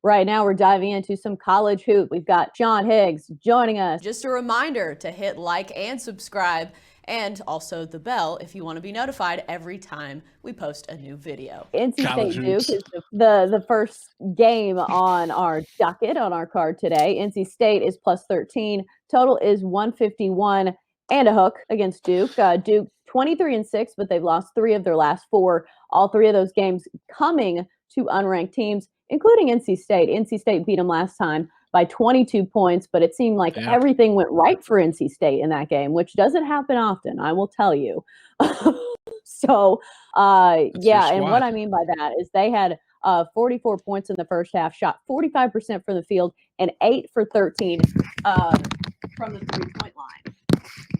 Right now, we're diving into some college hoop. We've got Sean Higgs joining us. Just a reminder to hit like and subscribe, and also the bell if you want to be notified every time we post a new video. NC College State Duke hoops. is the first game on our docket, on our card today. NC State is plus 13. Total is 151 and a hook against Duke. Duke 23-6, but they've lost 3 of their last 4. All 3 of those games coming to unranked teams, including NC State. NC State beat them last time by 22 points, but it seemed like everything went right for NC State in that game, which doesn't happen often, I will tell you. So, and what I mean by that is they had 44 points in the first half, shot 45% from the field, and 8 for 13 from the three-point line.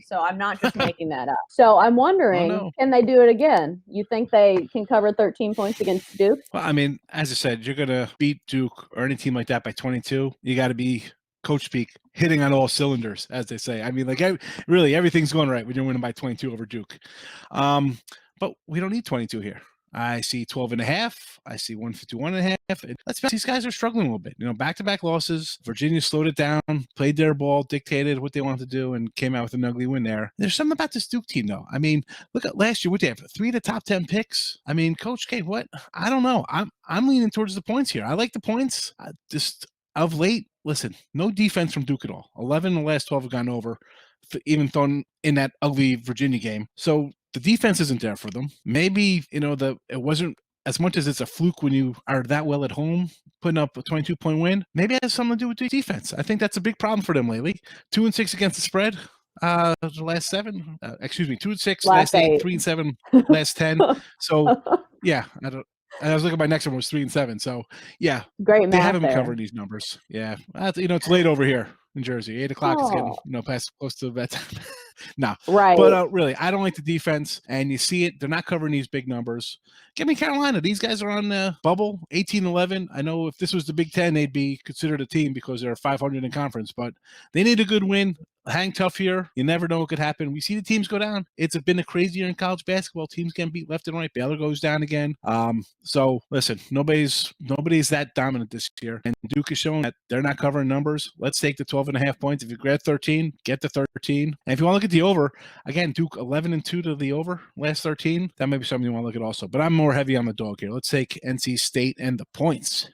So I'm not just making that up. So I'm wondering, can they do it again? You think they can cover 13 points against Duke? Well, I mean, as I said, you're going to beat Duke or any team like that by 22. You got to be, coach speak, hitting on all cylinders, as they say. I mean, like, really, everything's going right when you're winning by 22 over Duke. But we don't need 22 here. I see 12 and a half. I see 151 and a half. Let's be honest, these guys are struggling a little bit. Back-to-back losses. Virginia slowed it down, played their ball, dictated what they wanted to do, and came out with an ugly win there. There's something about this Duke team, though. I mean, look at last year. What they have? 3 of the top 10 picks. I mean, Coach K, what? I don't know. I'm leaning towards the points here. I like the points. Just of late, listen, no defense from Duke at all. 11 of the last 12 have gone over, even thrown in that ugly Virginia game. So the defense isn't there for them. Maybe, it wasn't as much as it's a fluke when you are that well at home, putting up a 22-point win. Maybe it has something to do with the defense. I think that's a big problem for them lately. 2-6 against the spread. The last 7. 2-6 last 8, 3-7 last 10. So yeah, I was looking at my next one was 3-7. So yeah, great math. They haven't been there. covering these numbers. Yeah, it's late over here in Jersey. 8 o'clock is getting past close to bedtime. No, right. But really, I don't like the defense, and you see it. They're not covering these big numbers. Give me Carolina. These guys are on the bubble, 18-11. I know if this was the Big Ten, they'd be considered a team because they're 500 in conference, but they need a good win. Hang tough here. You never know what could happen. We see the teams go down. It's been a crazy year in college basketball. Teams getting beat left and right. Baylor goes down again. So listen, nobody's that dominant this year, and Duke is showing that they're not covering numbers. Let's take the 12.5 points. If you grab 13, get the 13. And if you want to look at the over, again, Duke 11-2 to the over last 13. That might be something you want to look at also. But I'm more heavy on the dog here. Let's take NC State and the points.